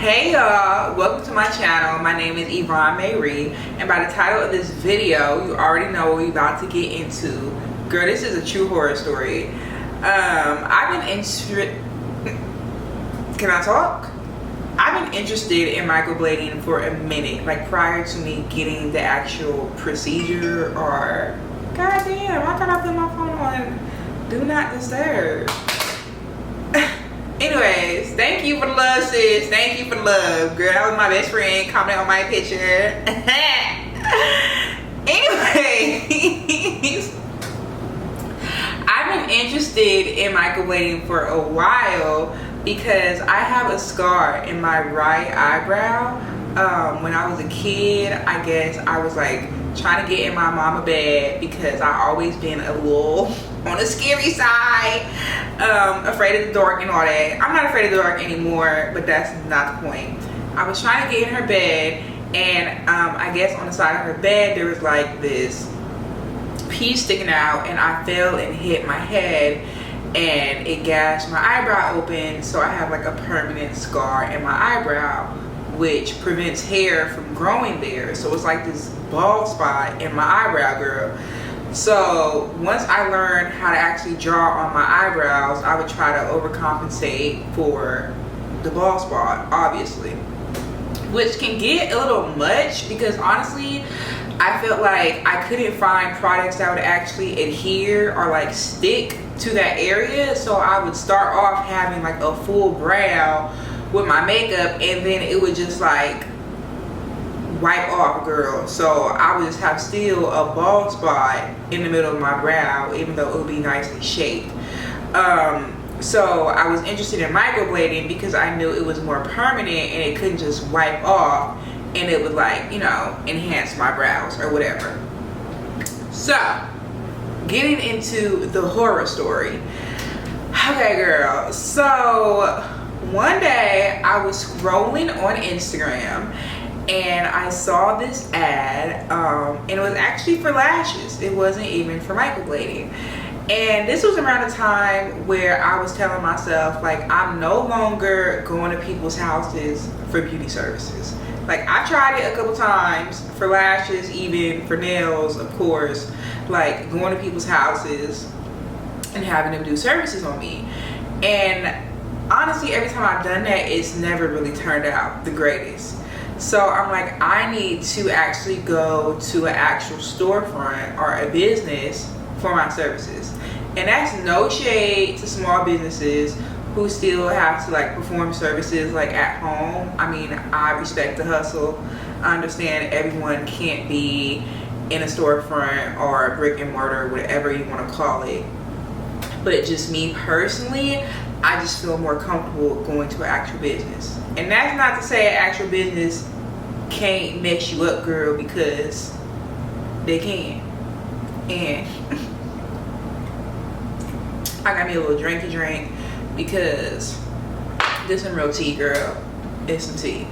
Hey y'all, welcome to my channel. My name is Yvonne Mayrie, and by the title of this video, you already know what we're about to get into. Girl, this is a true horror story. I've been Can I talk? I've been interested in microblading for a minute, like prior to me getting the actual procedure or, goddamn, I thought I put my phone on Do Not Disturb. Anyways, thank you for the love, sis. Thank you for the love. Girl, that was my best friend commenting on my picture. Anyways, I've been interested in microblading for a while because I have a scar in my right eyebrow. When I was a kid, I guess I was like trying to get in my mama bed because I always been a little on the scary side, afraid of the dark and all that. I'm not afraid of the dark anymore, but that's not the point. I was trying to get in her bed, and I guess on the side of her bed there was like this piece sticking out, and I fell and hit my head, and it gashed my eyebrow open, so I have like a permanent scar in my eyebrow, which prevents hair from growing there. So it's like this bald spot in my eyebrow, girl. So once I learned how to actually draw on my eyebrows, I would try to overcompensate for the bald spot, obviously, which can get a little much because honestly I felt like I couldn't find products that would actually adhere or like stick to that area. So I would start off having like a full brow with my makeup, and then it would just like wipe off, girl. So I would just have still a bald spot in the middle of my brow, even though it would be nicely shaped. So I was interested in microblading because I knew it was more permanent and it couldn't just wipe off, and it would, like, you know, enhance my brows or whatever. So getting into the horror story. Okay, girl, so one day I was scrolling on Instagram and I saw this ad, and it was actually for lashes. It wasn't even for microblading. And this was around a time where I was telling myself, like, I'm no longer going to people's houses for beauty services. Like, I tried it a couple times for lashes, even for nails, of course, like going to people's houses and having them do services on me. And honestly, every time I've done that, it's never really turned out the greatest. So I'm like, I need to actually go to an actual storefront or a business for my services. And that's no shade to small businesses who still have to like perform services like at home. I mean, I respect the hustle. I understand everyone can't be in a storefront or a brick and mortar, whatever you want to call it. But just me personally, I just feel more comfortable going to an actual business. And that's not to say an actual business can't mess you up, girl, because they can. And I got me a little drinky drink because this some real tea, girl. It's some tea.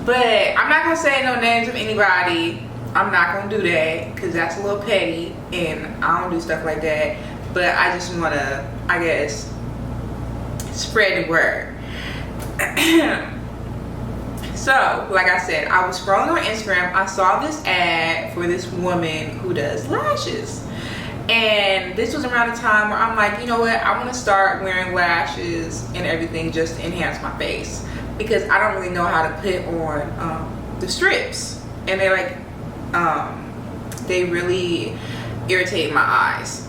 But I'm not gonna say no names of anybody. I'm not gonna do that because that's a little petty and I don't do stuff like that. But I just wanna, I guess, spread the word. So, like I said, I was scrolling on Instagram. I saw this ad for this woman who does lashes. And this was around the time where I'm like, you know what? I want to start wearing lashes and everything just to enhance my face. Because I don't really know how to put on the strips. And they like, they really irritate my eyes.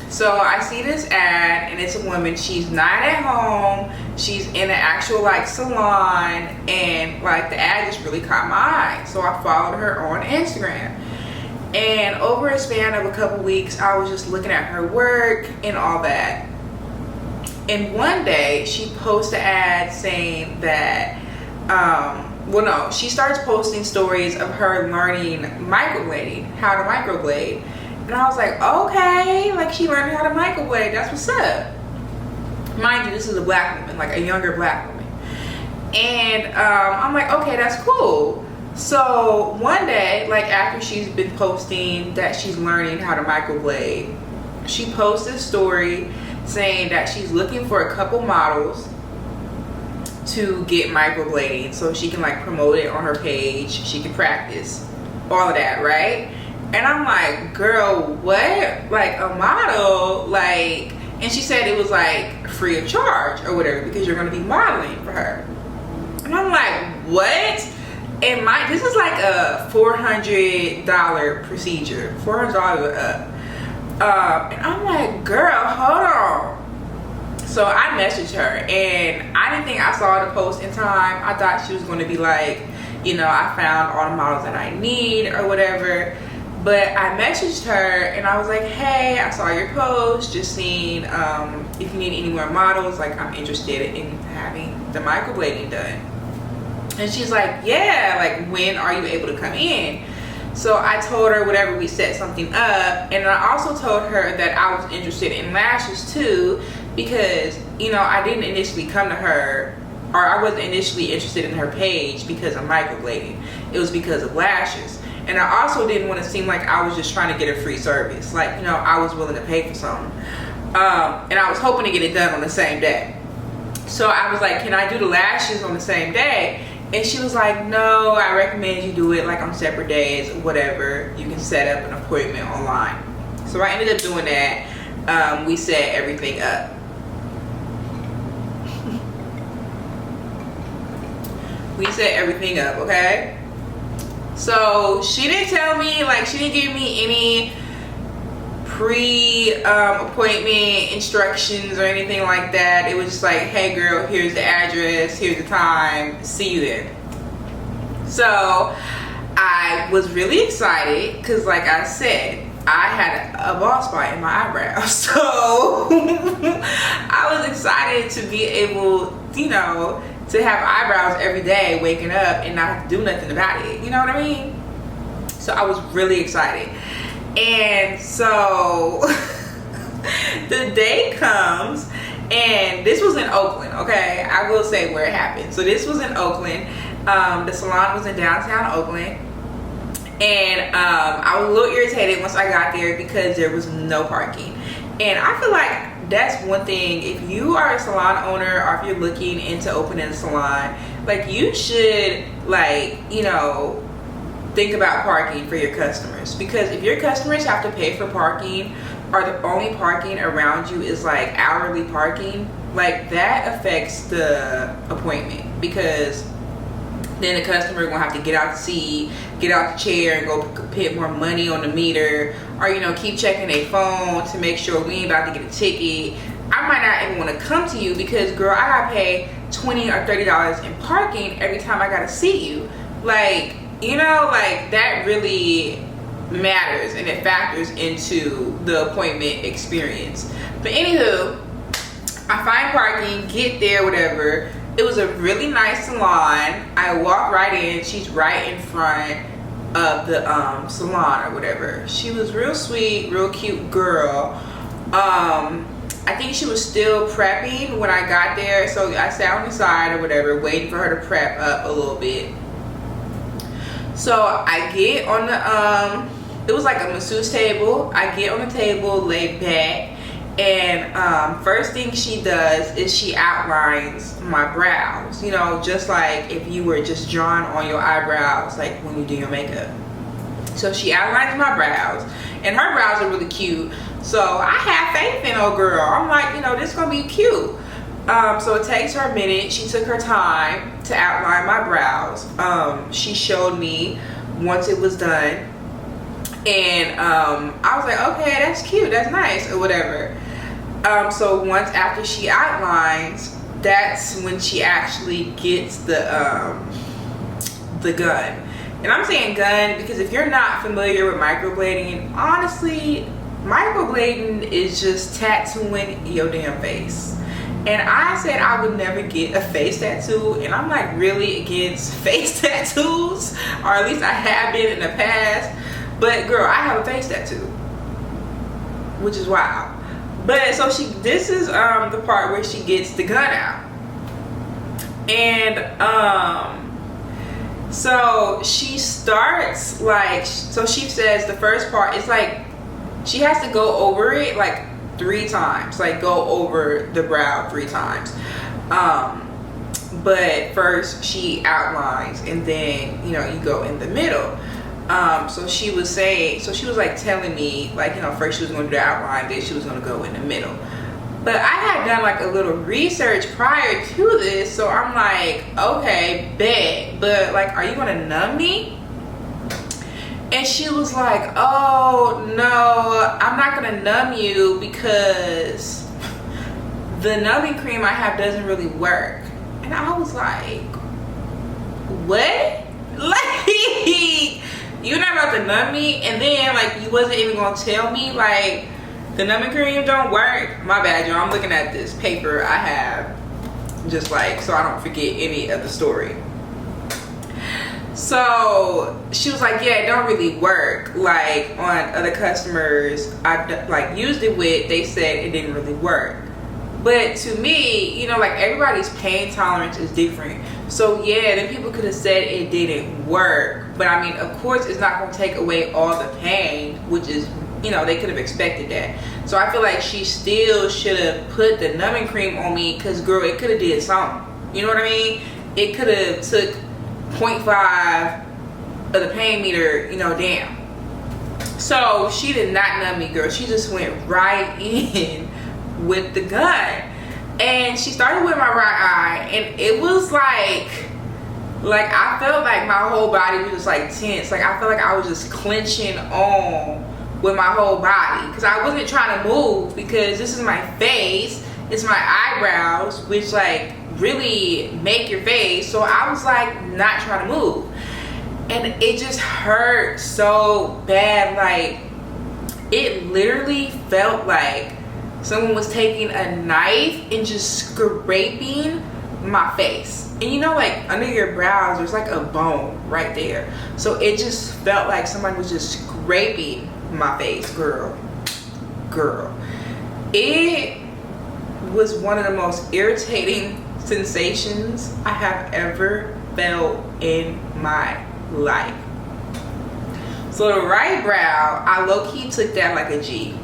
So I see this ad, and it's a woman. She's not at home. She's in an actual like salon, and like the ad just really caught my eye. So I followed her on Instagram, and over a span of a couple weeks, I was just looking at her work and all that. And one day she posted an ad saying that, well, no, she starts posting stories of her learning microblading, how to microblade. And I was like, okay, like she learned how to microblade, that's what's up. Mind you, this is a black woman, like a younger black woman. And I'm like, okay, that's cool. So one day, like after she's been posting that she's learning how to microblade, she posted a story saying that she's looking for a couple models to get microblading so she can like promote it on her page, she can practice all of that, right? And I'm like, girl, what? Like a model? Like, and she said it was like free of charge or whatever because you're going to be modeling for her. And I'm like, what? And this is like a $400 procedure, $400 up. And I'm like, girl, hold on. So I messaged her, and I didn't think I saw the post in time. I thought she was going to be like, you know, I found all the models that I need or whatever. But I messaged her and I was like, hey, I saw your post, just seeing if you need any more models, like I'm interested in having the microblading done. And she's like, yeah, like when are you able to come in? So I told her whatever, we set something up. And I also told her that I was interested in lashes too, because, you know, I didn't initially come to her, or I wasn't initially interested in her page because of microblading. It was because of lashes. And I also didn't want to seem like I was just trying to get a free service. Like, you know, I was willing to pay for something. And I was hoping to get it done on the same day. So I was like, can I do the lashes on the same day? And she was like, no, I recommend you do it like on separate days, whatever. You can set up an appointment online. So I ended up doing that. We set everything up. We set everything up, okay? So she didn't tell me, like, she didn't give me any pre-appointment instructions or anything like that. It was just like, hey girl, here's the address, here's the time, see you then. So I was really excited because, like I said, I had a bald spot in my eyebrows. So I was excited to be able, you know, to have eyebrows every day waking up and not have to do nothing about it. You know what I mean? So I was really excited. And so the day comes, and this was in Oakland, okay? I will say where it happened. So this was in Oakland. The salon was in downtown Oakland. And I was a little irritated once I got there because there was no parking. And I feel like that's one thing, if you are a salon owner or if you're looking into opening a salon, like you should, like, you know, think about parking for your customers. Because if your customers have to pay for parking, or the only parking around you is like hourly parking, like that affects the appointment, because then the customer gonna have to get out the seat, get out the chair, and go put more money on the meter, or, you know, keep checking their phone to make sure we ain't about to get a ticket. I might not even want to come to you because, girl, I gotta pay $20 or $30 in parking every time I gotta see you. Like, you know, like that really matters, and it factors into the appointment experience. But anywho, I find parking, get there, whatever. It was a really nice salon. I walk right in. She's right in front of the salon or whatever. She was real sweet, real cute girl. I think she was still prepping when I got there, so I sat on the side or whatever, waiting for her to prep up a little bit. So I get on the it was like a masseuse table. I get on the table, lay back, and first thing she does is she outlines my brows, you know, just like if you were just drawing on your eyebrows, like when you do your makeup. So she outlines my brows, and her brows are really cute, so I have faith in old girl. I'm like, you know, this is gonna be cute. So it takes her a minute. She took her time to outline my brows. She showed me once it was done, and I was like, okay, that's cute, that's nice, or whatever. So once after she outlines, that's when she actually gets the gun. And I'm saying gun because if you're not familiar with microblading, honestly, microblading is just tattooing your damn face. And I said I would never get a face tattoo, and I'm like really against face tattoos, or at least I have been in the past. But girl, I have a face tattoo, which is wild. But so this is the part where she gets the gun out, and so she starts like, so she says the first part is like she has to go over it like 3 times, like go over the brow 3 times. but first she outlines and then, you know, you go in the middle. So she was like telling me, like, you know, first she was going to do the outline, then she was going to go in the middle. But I had done like a little research prior to this, so I'm like, okay, bet, but like, are you going to numb me? And she was like, oh no, I'm not going to numb you because the numbing cream I have doesn't really work. And I was like, what? Like, you're not about to numb me, and then like you wasn't even gonna tell me like the numbing cream don't work? My bad, y'all. I'm looking at this paper I have, just like so I don't forget any of the story. So she was like, yeah, it don't really work. Like on other customers I've like used it with, they said it didn't really work. But to me, you know, like everybody's pain tolerance is different. So yeah, then people could have said it didn't work. But I mean, of course, it's not going to take away all the pain, which is, you know, they could have expected that. So I feel like she still should have put the numbing cream on me because, girl, it could have did something. You know what I mean? It could have took 0.5 of the pain meter, you know, down. So she did not numb me, girl. She just went right in with the gun, and she started with my right eye, and it was like I felt like my whole body was just like tense. Like I felt like I was just clenching on with my whole body because I wasn't trying to move, because this is my face, it's my eyebrows, which like really make your face. So I was like not trying to move, and it just hurt so bad. Like it literally felt like someone was taking a knife and just scraping my face. And you know, like under your brows there's like a bone right there, so it just felt like somebody was just scraping my face. Girl, it was one of the most irritating sensations I have ever felt in my life. So the right brow, I low-key took that like a G.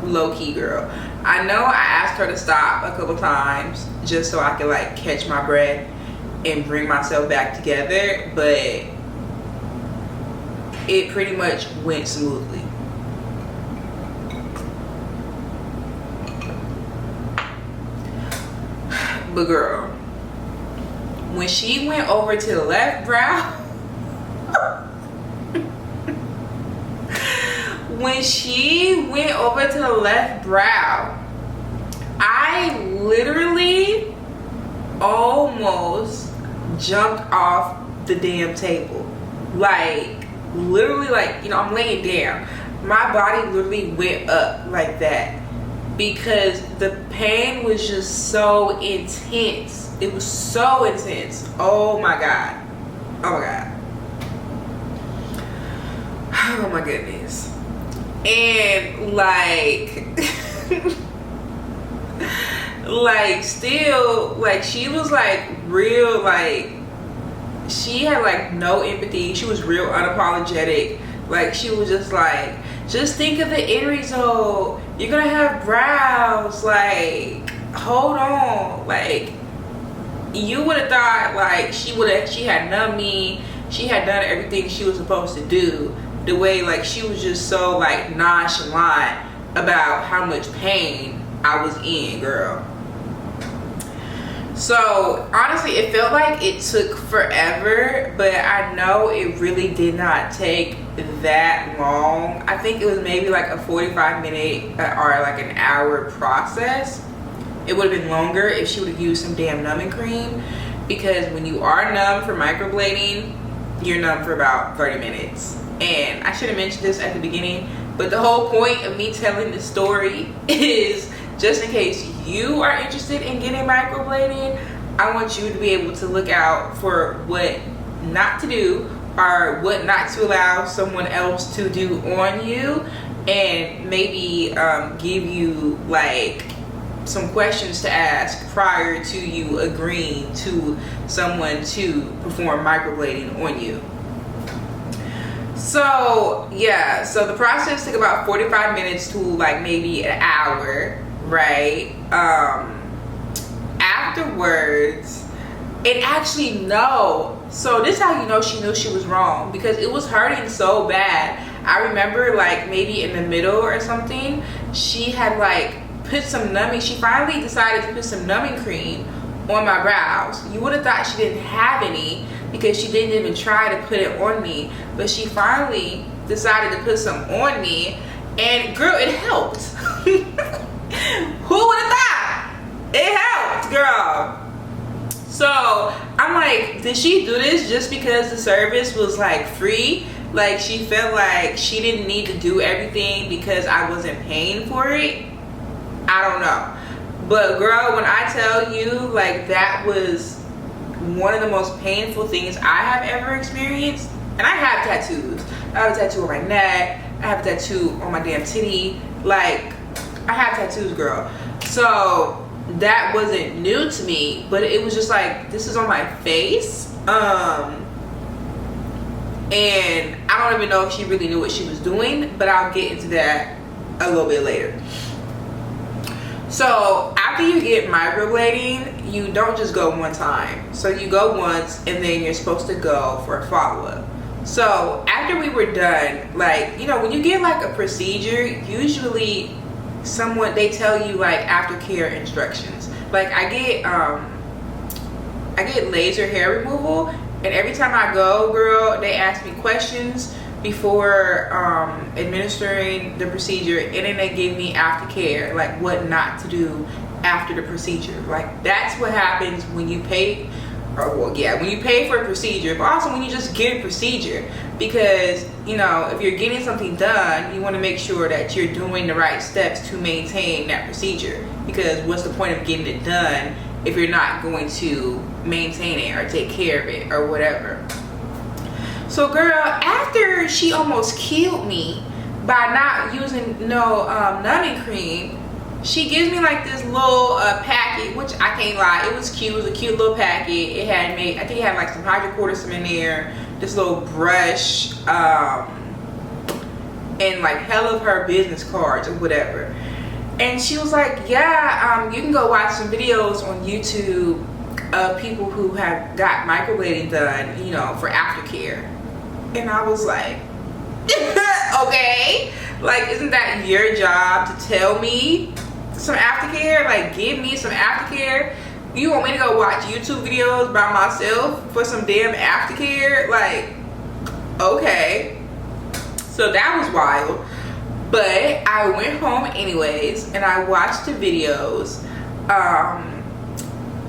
Low-key, girl. I know I asked her to stop a couple times just so I could like catch my breath and bring myself back together, but it pretty much went smoothly. But girl, when she went over to the left brow, when she went over to the left brow, I literally almost jumped off the damn table. Like literally, like, you know, I'm laying down, my body literally went up like that because the pain was just so intense. It was so intense. Oh my god, oh my god, oh my goodness. And like like still, like she was like real, like she had like no empathy. She was real unapologetic. Like she was just like, just think of the end result, you're gonna have brows, like hold on. Like you would have thought like she had numbed me, she had done everything she was supposed to do, the way like she was just so like nonchalant about how much pain I was in, girl. So honestly, it felt like it took forever, but I know it really did not take that long. I think it was maybe like a 45-minute or like an hour process. It would have been longer if she would have used some damn numbing cream, because when you are numb for microblading, you're numb for about 30 minutes. And I should have mentioned this at the beginning, but the whole point of me telling this story is just in case you are interested in getting microblading, I want you to be able to look out for what not to do or what not to allow someone else to do on you, and maybe give you like some questions to ask prior to you agreeing to someone to perform microblading on you. So yeah, so the process took about 45 minutes to like maybe an hour, right? After afterwards, and actually no. So this is how you know she knew she was wrong, because it was hurting so bad. I remember like maybe in the middle or something, she had like put some numbing. She finally decided to put some numbing cream on my brows. You would have thought she didn't have any because she didn't even try to put it on me, but she finally decided to put some on me, and girl, it helped. Who would have thought? It helped, girl. So I'm like, did she do this just because the service was like free? Like she felt like she didn't need to do everything because I wasn't paying for it? I don't know. But girl, when I tell you, like, that was one of the most painful things I have ever experienced. And I have tattoos. I have a tattoo on my neck. I have a tattoo on my damn titty. Like, I have tattoos, girl. So that wasn't new to me, but it was just like, this is on my face. And I don't even know if she really knew what she was doing, but I'll get into that a little bit later. So after you get microblading, you don't just go one time. So you go once and then you're supposed to go for a follow-up. So after we were done, like, you know, when you get like a procedure, usually they tell you like aftercare instructions. Like I get laser hair removal, and every time I go, girl, they ask me questions before administering the procedure, and then they give me aftercare, like what not to do after the procedure. Like that's what happens when you pay, or well, yeah, when you pay for a procedure, but also when you just get a procedure, because you know, if you're getting something done, you want to make sure that you're doing the right steps to maintain that procedure, because what's the point of getting it done if you're not going to maintain it or take care of it or whatever. So girl, after she almost killed me by not using no numbing cream, she gives me like this little packet, which I can't lie, it was cute. It was a cute little packet. It had I think it had like some hydrocortisone in there, this little brush, and like hell of her business cards or whatever. And she was like, yeah, you can go watch some videos on YouTube of people who have got microblading done, you know, for aftercare. And I was like, okay, like, isn't that your job to tell me some aftercare? Like, give me some aftercare? You want me to go watch YouTube videos by myself for some damn aftercare? Like, okay. So that was wild. But I went home anyways, and I watched the videos,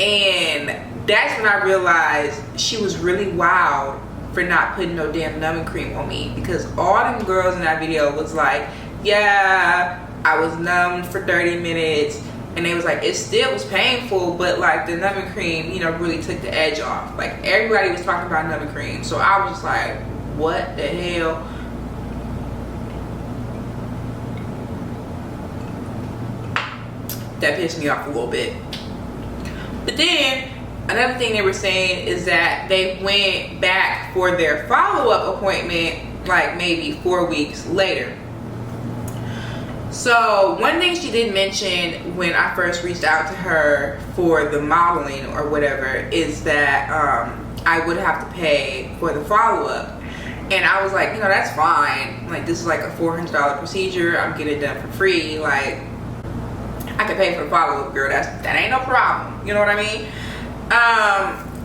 and that's when I realized she was really wild for not putting no damn numbing cream on me, because all them girls in that video was like, yeah, I was numbed for 30 minutes, and they was like, it still was painful, but like the numbing cream, you know, really took the edge off. Like everybody was talking about numbing cream, so I was just like, what the hell? That pissed me off a little bit. But then another thing they were saying is that they went back for their follow-up appointment like maybe 4 weeks later. So one thing she did mention when I first reached out to her for the modeling or whatever is that I would have to pay for the follow-up. And I was like, you know, that's fine. Like, this is like a $400 procedure. I'm getting it done for free. Like, I could pay for the follow-up, girl. That ain't no problem. You know what I mean?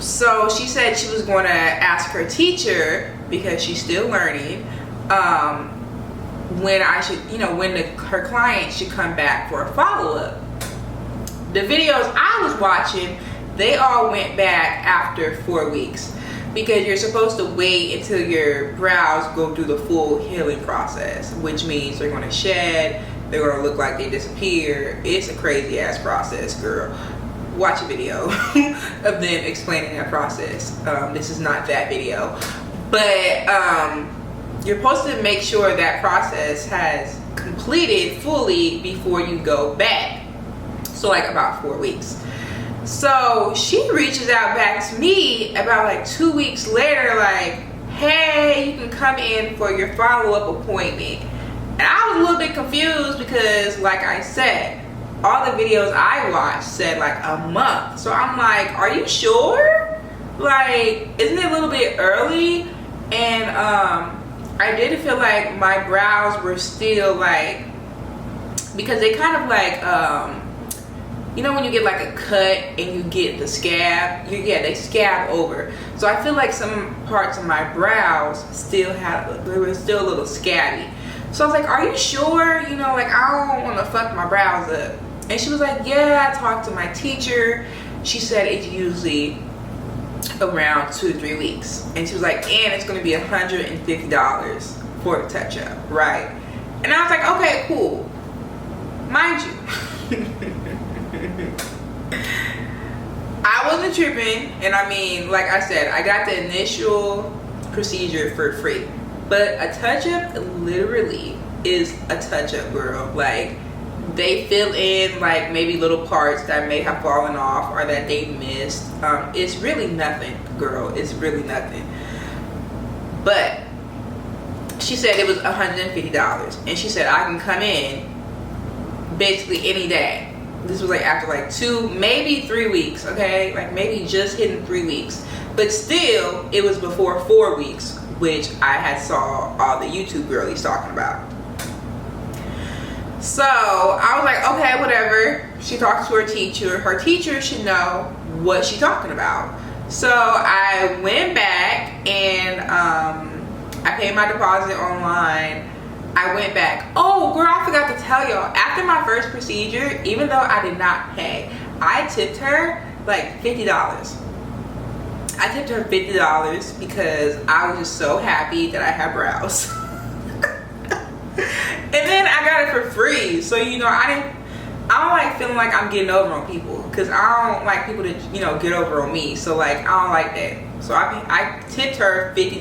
So she said she was going to ask her teacher, because she's still learning, when I should, you know, when her client should come back for a follow-up. The videos I was watching, they all went back after 4 weeks, because you're supposed to wait until your brows go through the full healing process, which means they're going to shed, they're going to look like they disappear. It's a crazy ass process, girl. Watch a video of them explaining that process. This is not that video, but you're supposed to make sure that process has completed fully before you go back. So like about 4 weeks. So she reaches out back to me about like 2 weeks later, like, hey, you can come in for your follow-up appointment. And I was a little bit confused because, like I said, all the videos I watched said like a month. So I'm like, are you sure? Like, isn't it a little bit early? And I did feel like my brows were still like, because they kind of like, you know when you get like a cut and you get the scab, they scab over. So I feel like some parts of my brows still they were still a little scabby. So I was like, are you sure? You know, like I don't want to fuck my brows up. And she was like, yeah, I talked to my teacher. She said it's usually around 2 to 3 weeks. And she was like, and it's going to be $150 for the touch up, right? And I was like, okay, cool. Mind you, I wasn't tripping. And I mean, like I said, I got the initial procedure for free. But a touch up literally is a touch up, girl. Like, they fill in like maybe little parts that may have fallen off or that they missed. It's really nothing, girl. It's really nothing. But she said it was $150, and she said I can come in basically any day. This was like after like 2, maybe 3 weeks, okay? Like maybe just hitting 3 weeks. But still, it was before 4 weeks, which I had saw all the YouTube girlies talking about. So I was like, okay, whatever. She talks to her teacher. Her teacher should know what she's talking about. So I went back and I paid my deposit online. I went back. Oh, girl, I forgot to tell y'all. After my first procedure, even though I did not pay, I tipped her like $50. I tipped her $50 because I was just so happy that I had brows. And then I got it for free. So, you know, I don't like feeling like I'm getting over on people, because I don't like people to, you know, get over on me. So like, I don't like that. So I tipped her $50.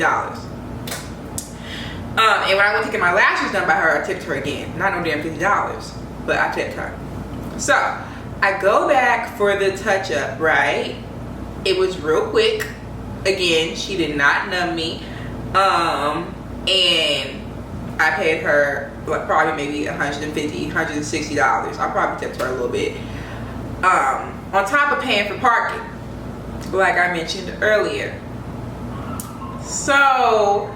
And when I went to get my lashes done by her, I tipped her again. Not no damn $50, but I tipped her. So I go back for the touch up, right? It was real quick. Again, she did not numb me. And I paid her like probably maybe $150, $160. I probably tipped her a little bit. On top of paying for parking, like I mentioned earlier. So,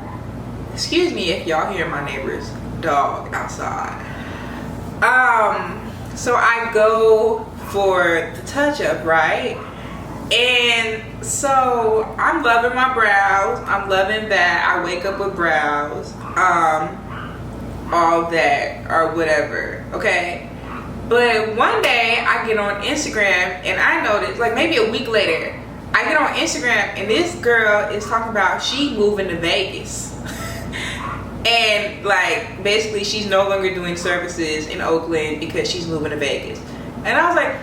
excuse me if y'all hear my neighbor's dog outside. So I go for the touch up, right? And so I'm loving my brows. I'm loving that. I wake up with brows. All that or whatever, okay? But one day I get on Instagram and I noticed, like maybe a week later, I get on Instagram and this girl is talking about she moving to Vegas. And like basically she's no longer doing services in Oakland because she's moving to Vegas. And I was like,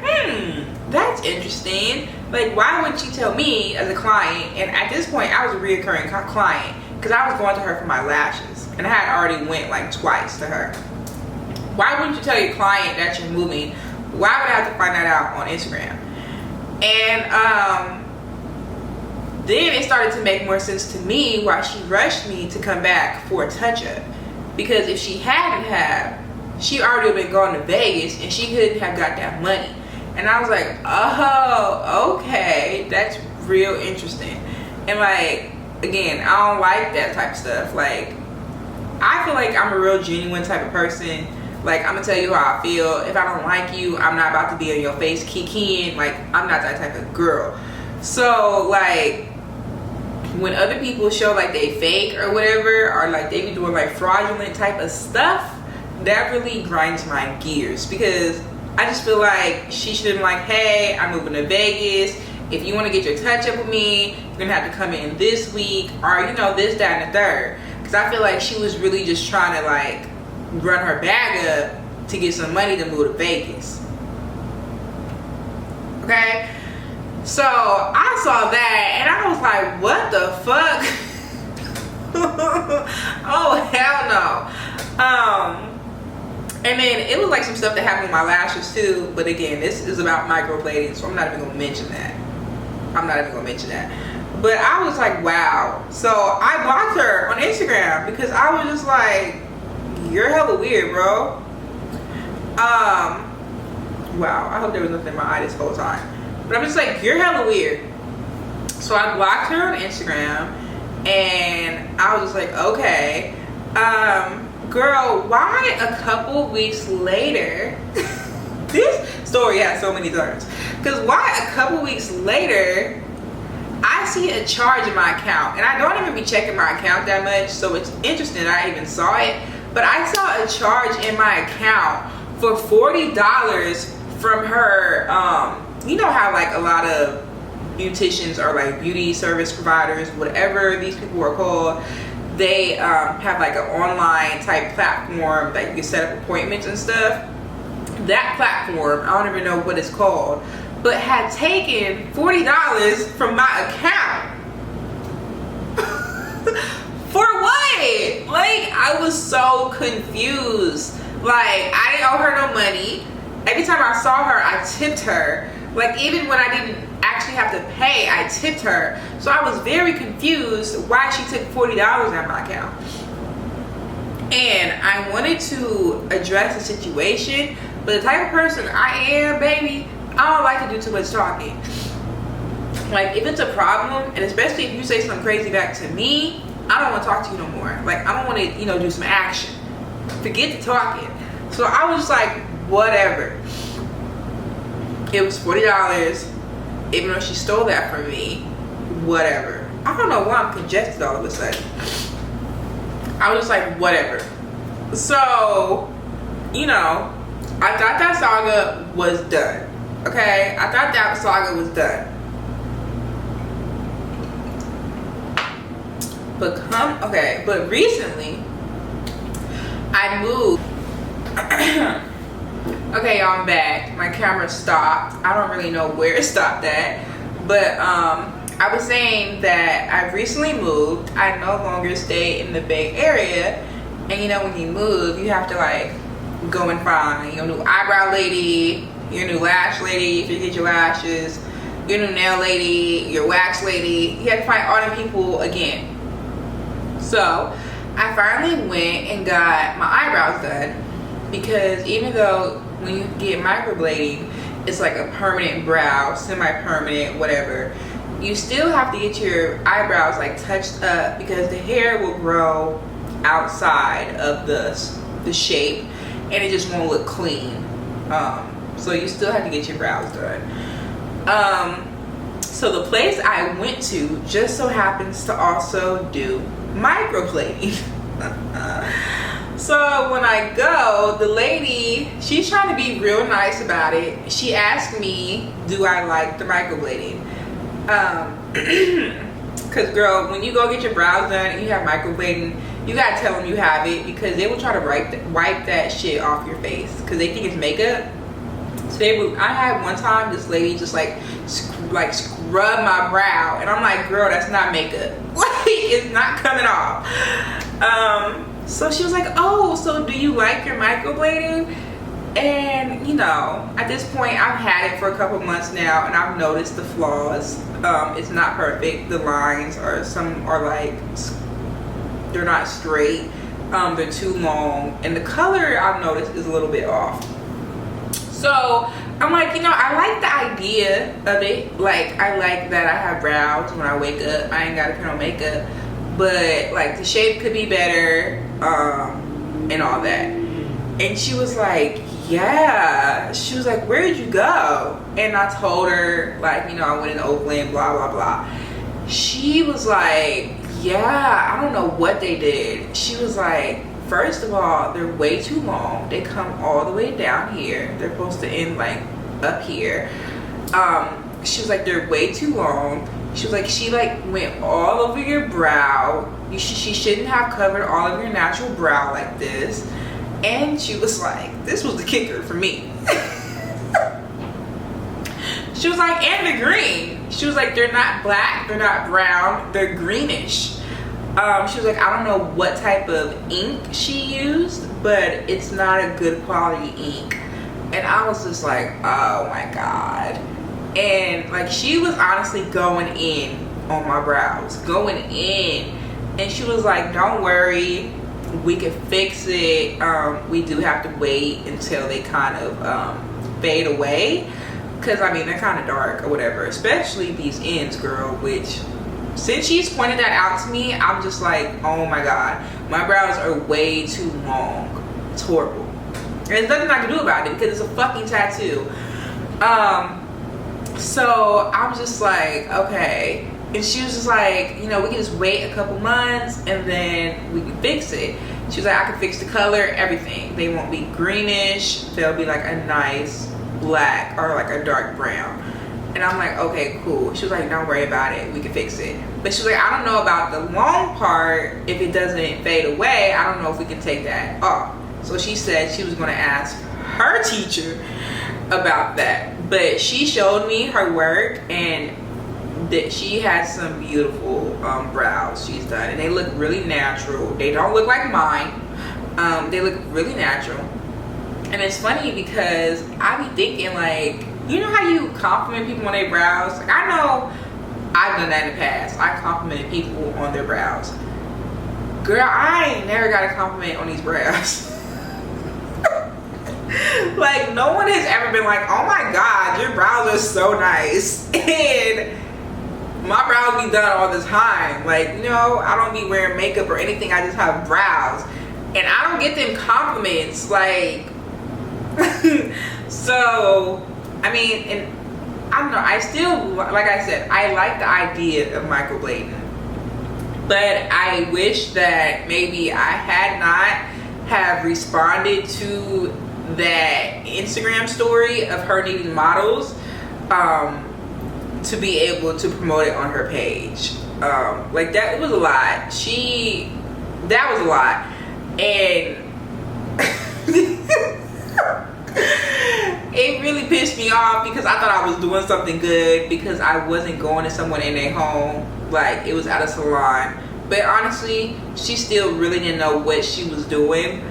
that's interesting. Like, why wouldn't she tell me as a client? And at this point I was a reoccurring client because I was going to her for my lashes. And I had already went like twice to her. Why wouldn't you tell your client that you're moving? Why would I have to find that out on Instagram? And then it started to make more sense to me why she rushed me to come back for a touch-up. Because if she hadn't have, she already been going to Vegas and she couldn't have got that money. And I was like, oh, okay, that's real interesting. And like, again, I don't like that type of stuff. Like, I feel like I'm a real genuine type of person. Like, I'm gonna tell you how I feel. If I don't like you, I'm not about to be in your face kikiing. Like, I'm not that type of girl. So like, when other people show like they fake or whatever, or like they be doing like fraudulent type of stuff, that really grinds my gears. Because I just feel like she should have been like, hey, I'm moving to Vegas. If you want to get your touch up with me, you're gonna have to come in this week, or you know, this, that, and the third. Because I feel like she was really just trying to like run her bag up to get some money to move to Vegas. Okay, so I saw that and I was like, what the fuck? Oh hell no. And then it was like some stuff that happened with my lashes too, but again, this is about microblading, so I'm not even gonna mention that. But I was like, wow. So I blocked her on Instagram because I was just like, you're hella weird, bro. Wow, I hope there was nothing in my eye this whole time. But I'm just like, you're hella weird. So I blocked her on Instagram, and I was just like, okay, girl, why a couple weeks later, this story has so many turns, because why a couple weeks later, I see a charge in my account, and I don't even be checking my account that much, so it's interesting that I even saw it, but I saw a charge in my account for $40 from her. You know how like a lot of beauticians or like beauty service providers, whatever these people are called, they have like an online type platform that you can set up appointments and stuff. That platform, I don't even know what it's called, but had taken $40 from my account. For what? Like, I was so confused. Like, I didn't owe her no money. Every time I saw her, I tipped her. Like, even when I didn't actually have to pay, I tipped her. So I was very confused why she took $40 out of my account. And I wanted to address the situation, but the type of person I am, baby, I don't like to do too much talking. Like, if it's a problem, and especially if you say something crazy back to me, I don't want to talk to you no more. Like, I don't want to, you know, do some action. Forget the talking. So I was just like, whatever. It was $40, even though she stole that from me. Whatever. I don't know why I'm congested all of a sudden. I was just like, whatever. So, you know, I thought that saga was done. Okay? I thought that saga was done. But recently, I moved. Okay, y'all, I'm back. My camera stopped. I don't really know where it stopped at. But, I was saying that I recently moved. I no longer stay in the Bay Area. And you know, when you move, you have to like go and find your new eyebrow lady, your new lash lady if you get your lashes, your new nail lady, your wax lady. You have to find all them people again. So I finally went and got my eyebrows done, because even though when you get microblading, it's like a permanent brow, semi-permanent, whatever, you still have to get your eyebrows like touched up, because the hair will grow outside of the shape and it just won't look clean. So you still have to get your brows done. So the place I went to just so happens to also do microblading. So when I go, the lady, she's trying to be real nice about it. She asked me, do I like the microblading? Cause girl, when you go get your brows done and you have microblading, you gotta tell them you have it, because they will try to wipe that shit off your face, cause they think it's makeup. So I had one time this lady just like scrub my brow, and I'm like, girl, that's not makeup. Like, it's not coming off. So she was like, oh, so do you like your microblading? And you know, at this point, I've had it for a couple months now, and I've noticed the flaws. It's not perfect. The lines are, some are like, they're not straight. They're too long, and the color I've noticed is a little bit off. So I'm like, you know, I like the idea of it. Like, I like that I have brows when I wake up. I ain't gotta put on makeup, but like the shape could be better, and all that. And she was like, yeah. She was like, where did you go? And I told her, like, you know, I went in Oakland, blah blah blah. She was like, yeah, I don't know what they did. She was like, first of all, they're way too long. They come all the way down here. They're supposed to end like up here. She was like, they're way too long. She was like, she like went all over your brow. She shouldn't have covered all of your natural brow like this. And she was like, this was the kicker for me. She was like, and they're green. She was like, they're not black, they're not brown, they're greenish. She was like, I don't know what type of ink she used, but it's not a good quality ink. And I was just like, oh my God. And like, she was honestly going in on my brows, going in. And she was like, don't worry, we can fix it. We do have to wait until they kind of fade away, because I mean they're kind of dark or whatever, especially these ends, girl. Which, since she's pointed that out to me, I'm just like, oh my god, my brows are way too long. It's horrible. And there's nothing I can do about it because it's a fucking tattoo. So I'm just like, okay. And she was just like, you know, we can just wait a couple months and then we can fix it. She was like, I can fix the color, everything. They won't be greenish. They'll be like a nice black or like a dark brown. And I'm like, okay, cool. She was like, don't worry about it. We can fix it. But she was like, I don't know about the long part. If it doesn't fade away, I don't know if we can take that off. So she said she was going to ask her teacher about that. But she showed me her work, and that she has some beautiful brows she's done, and they look really natural. They don't look like mine. They look really natural. And it's funny because I be thinking, like, you know how you compliment people on their brows? Like, I know I've done that in the past. I complimented people on their brows. Girl, I ain't never got a compliment on these brows. Like, no one has ever been like, oh my god, your brows are so nice. And my brows be done all the time. Like, you know, I don't be wearing makeup or anything. I just have brows. And I don't get them compliments. Like, so, I mean, and I don't know. I still, like I said, I like the idea of microblading. But I wish that maybe I had not have responded to that Instagram story of her needing models to be able to promote it on her page. Like, that, it was a lot. That was a lot. And it really pissed me off because I thought I was doing something good because I wasn't going to someone in their home. Like, it was at a salon. But honestly, she still really didn't know what she was doing.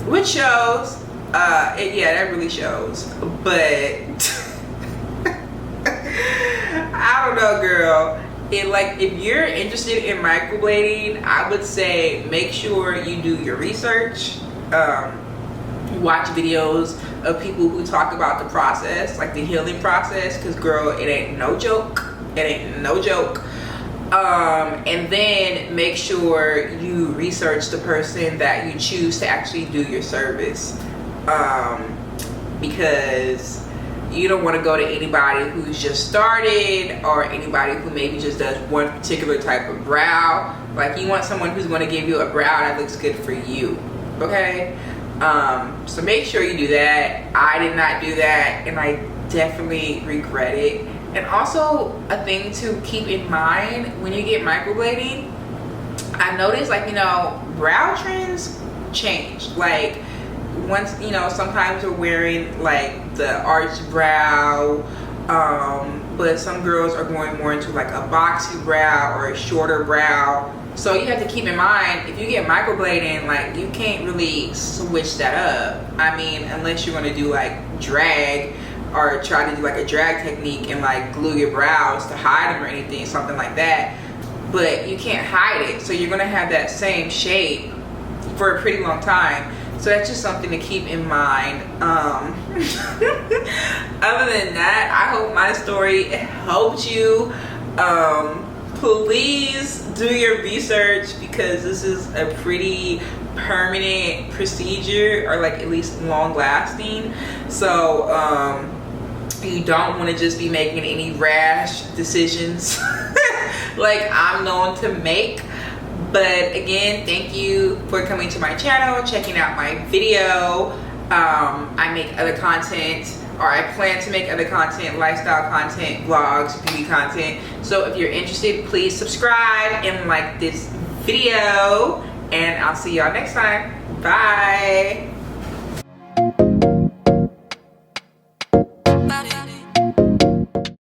Which shows. Yeah, that really shows. But I don't know, girl. If you're interested in microblading, I would say make sure you do your research. Watch videos of people who talk about the process, like the healing process, because girl, it ain't no joke. It ain't no joke. And then make sure you research the person that you choose to actually do your service, because you don't want to go to anybody who's just started or anybody who maybe just does one particular type of brow. Like, you want someone who's going to give you a brow that looks good for you. Okay? So make sure you do that. I did not do that, and I definitely regret it. And also, a thing to keep in mind when you get microblading, I noticed, like, you know, brow trends change. Like, once, you know, sometimes we're wearing like the arched brow, but some girls are going more into like a boxy brow or a shorter brow. So you have to keep in mind, if you get microblading, like, you can't really switch that up. I mean, unless you're going to do like drag, or try to do like a drag technique and like glue your brows to hide them or anything, something like that. But you can't hide it, so you're going to have that same shape for a pretty long time. So that's just something to keep in mind. Other than that, I hope my story helped you. Please do your research, because this is a pretty permanent procedure, or like at least long lasting. So you don't want to just be making any rash decisions like I'm known to make. But again, thank you for coming to my channel, checking out my video. I make other content, or I plan to make other content, lifestyle content, vlogs, beauty content. So if you're interested, please subscribe and like this video, and I'll see y'all next time. Bye.